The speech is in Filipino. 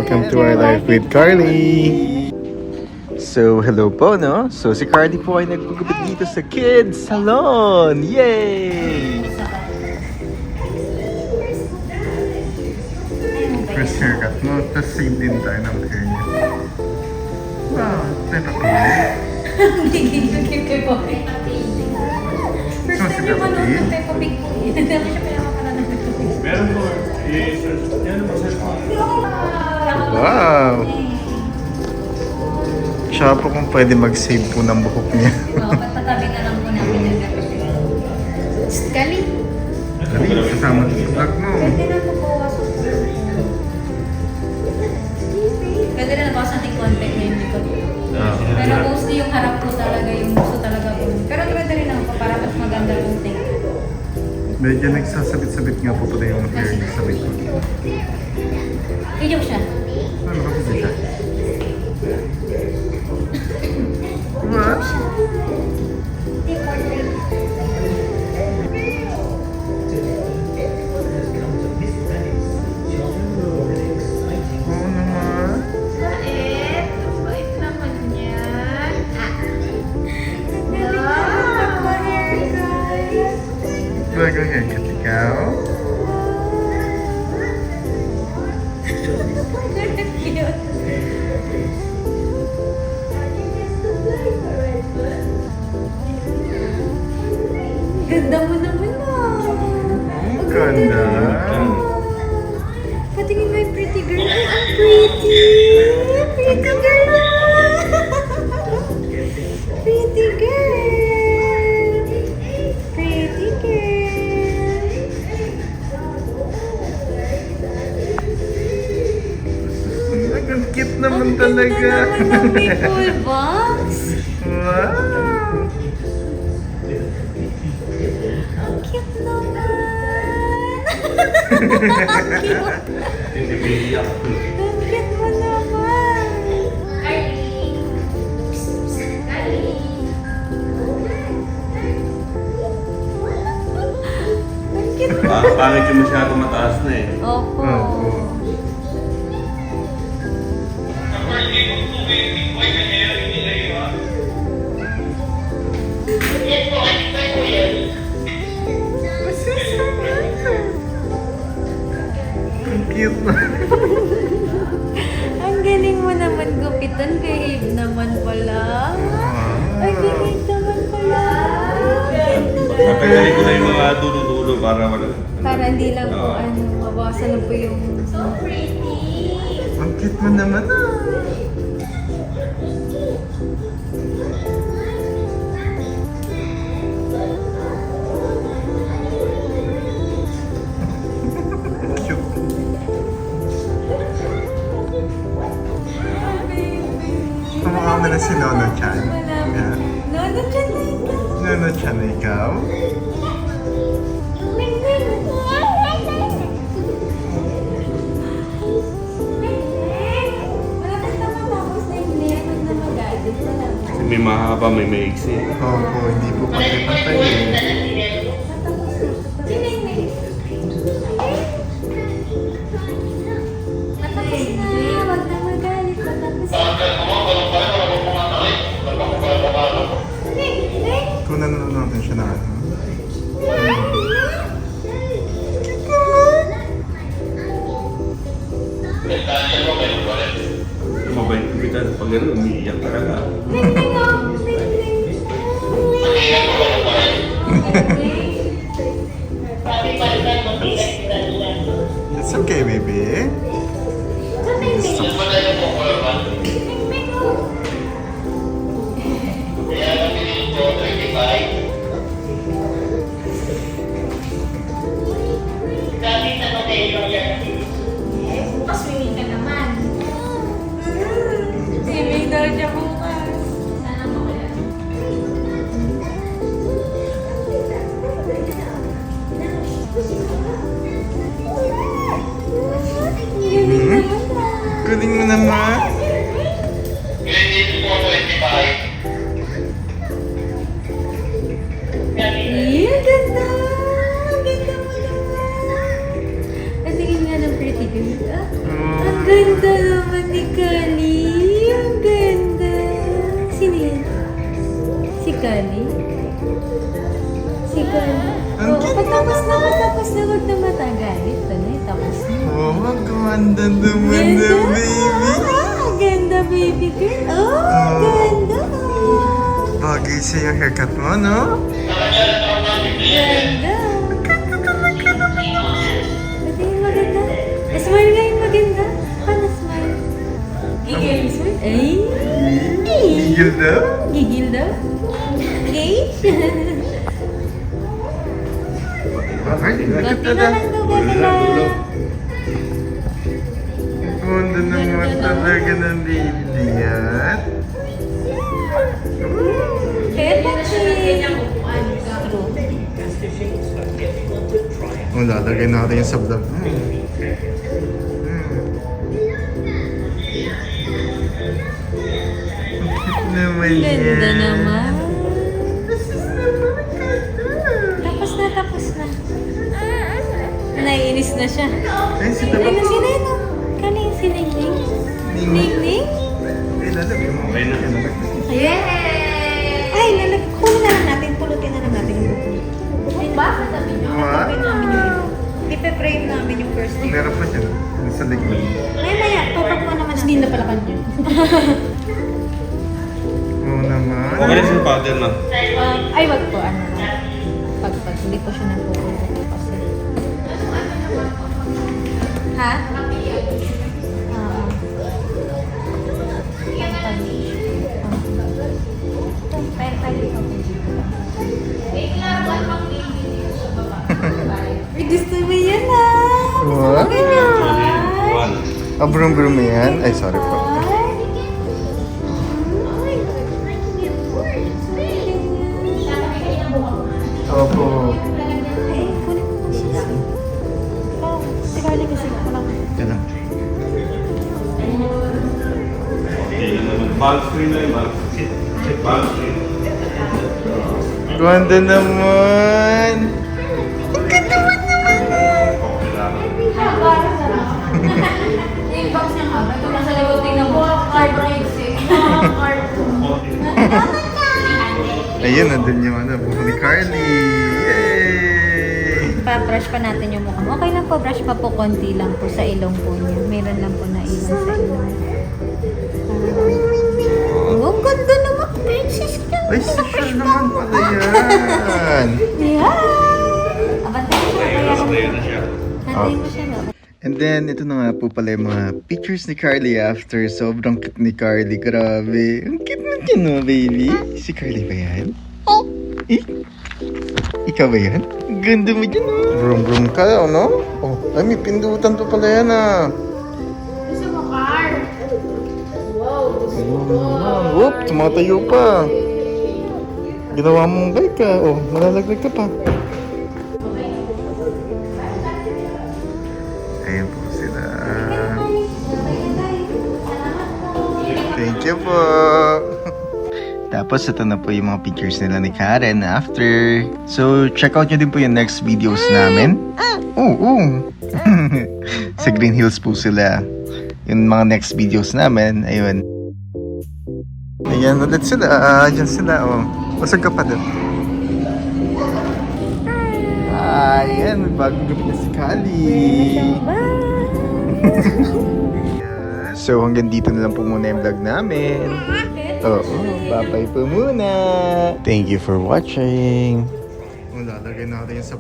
welcome to our life with Carly. So, hello po, no? So, si Carly po ay nagpugupit dito sa Kids Salon. Yay! First haircut mo, tapos same din tayo ng hair niya. Wow, Peppa Pig. Gigigil kay Bobby. First So, si time yung Peppa manood Pig? ng Peppa Pig po. Hindi ko siya pinapakanan ng Peppa Pig. Meron po. Yan mo sa Wow! Siya po kung pwede mag-save po ng buhok niya. Oo, patatabi na lang po namin yung Peppa Pig. Kali. Carly, kasama sa vlog mo. Pwede na mabawas. Pwede na nabawas natin content ngayon likod. Pero mostly yung harap ko talaga, yung gusto talaga po. Pero ganda rin ako para mas maganda yung take. Medyo nagsasabit-sabit nga po pala yung hair niya sa likod. Video siya. Ano ka po siya? What? Oo naman. Bait. Bait naman yan. Bagong haircut ikaw? Ganda mo naman Ang ganda. Patingin mo yung pretty girl. Ang pretty! Pretty girl! Pretty girl! Pretty girl! Ang cute naman talaga. Ang ganda naman ng people box. Wow! Ang cute naman. Ang cute. Ang cute mo naman. Ang cute mo. Pangit yung masyado mataas na eh. Opo. Opo. Ang cute na. Ang galing mo naman gupitan, behave naman pala. Ay, behave naman pala. Tatanggalin ko na yung mga dulo-dulo para wala. Para hindi lang po mabawasan na po yung... So pretty! Ang cute mo naman. Cute. Kamukha mo na si Nono-chan. Yeah. Nono, dyan na ikaw. Nono-chan na ikaw. Malapit na matapos na yung layer. Huwag na magalit. Kasi may mahaba, may maiksi. Opo, hindi po pati-patay eh. Matapos na. Huwag na magalit. Matapos na. Kunan na natin siya na ano. Mabait ko kita. Pag gano'n, umiiyak talaga. It's okay, baby. Bukas swimming ka naman. Swimming daw siya bukas. Sana mo kaya. tapos na, wag na matagal. Ito na, tapos na. Oh, maganda naman na, baby. Ah, ganda, baby girl. Oh, ganda. Bagay sa yung haircut mo, no? Ganda. Pati yung maganda. Smile nga yung maganda. Paano smile? Gigil, smile. Ay! Gigil daw? Gigil daw? Gay? Ay, Gati na lang daw, gati na. Ganda naman talaga ng baby yan. Kaya bakit? Oh, lalagay natin yung sa vlog. Naman Ganda yan. naman. Tapos na. Naiinis na siya. Ay, sila ba? Ayun, sino yun? Kanin si Ningning? Ningning? Ay, lalagay mo. Okay na. Yay! Ay, kunin na lang natin. Pulutin na lang natin yung buko. Buko ba? Sasabi niyo. What? Sasabi namin yung ipe-frame namin yung first thing. Meron pa siya. Nasa likod. Maya, tutok mo naman. Hindi na pala kanya. Oo naman. Okay na sa powder na. Ay, wag po. Ano? Pag hindi po siya nagpupunta kasi. Ha? Ay, gusto mo yan ah! What? One. Brum-brum mo yan? Ay, sorry po. Opo. Yan lang. Okay na naman. Bulk screen na yun. Bulk screen. Ganda naman. Okay lang. Yung box niya nga, ito nasa likod, tingnan mo. Card breaks eh. Card. Ayun, nandun yung ano, buko ni Carly. Yay! Pa-brush pa natin yung mukha mo. Okay lang po, brush pa po, konti lang po sa ilong po niya. Meron lang po na iwan sa ilong. Oh, ang ganda naman, princess ka. Ay, social naman pala yan. Yeah! Abantay mo siya, kaya Ayun na siya. Abantay mo siya, no? And then, ito na nga po pala yung mga pictures ni Carly after. Sobrang cute ni Carly. Grabe. Ang cute na dyan, no, baby? Si Carly ba yan? Eh? Ikaw ba yan? Ganda mo dyan, no? Brum-brum ka, no? Oh, ay, may pindutan to pala yan, ah. Gusto mo, car? Wow, gusto Whoop, tumatayo pa. Ginawa mong bike ka. Oh, malalaglag ka pa. Ayan po sila. Thank you po. Tapos ito na po yung mga pictures nila ni Karen after. So, check out nyo din po yung next videos namin. Oo. Sa Green Hills po sila. Yung mga next videos namin. Ayun. Ayan ulit sila. Diyan sila. Oh. Pasag ka pa doon. Ayan. May bagong gabi na si Kali. So, hanggang dito na lang po muna yung vlog namin. Oo, bye-bye po muna. Thank you for watching. Lalagay natin yung sa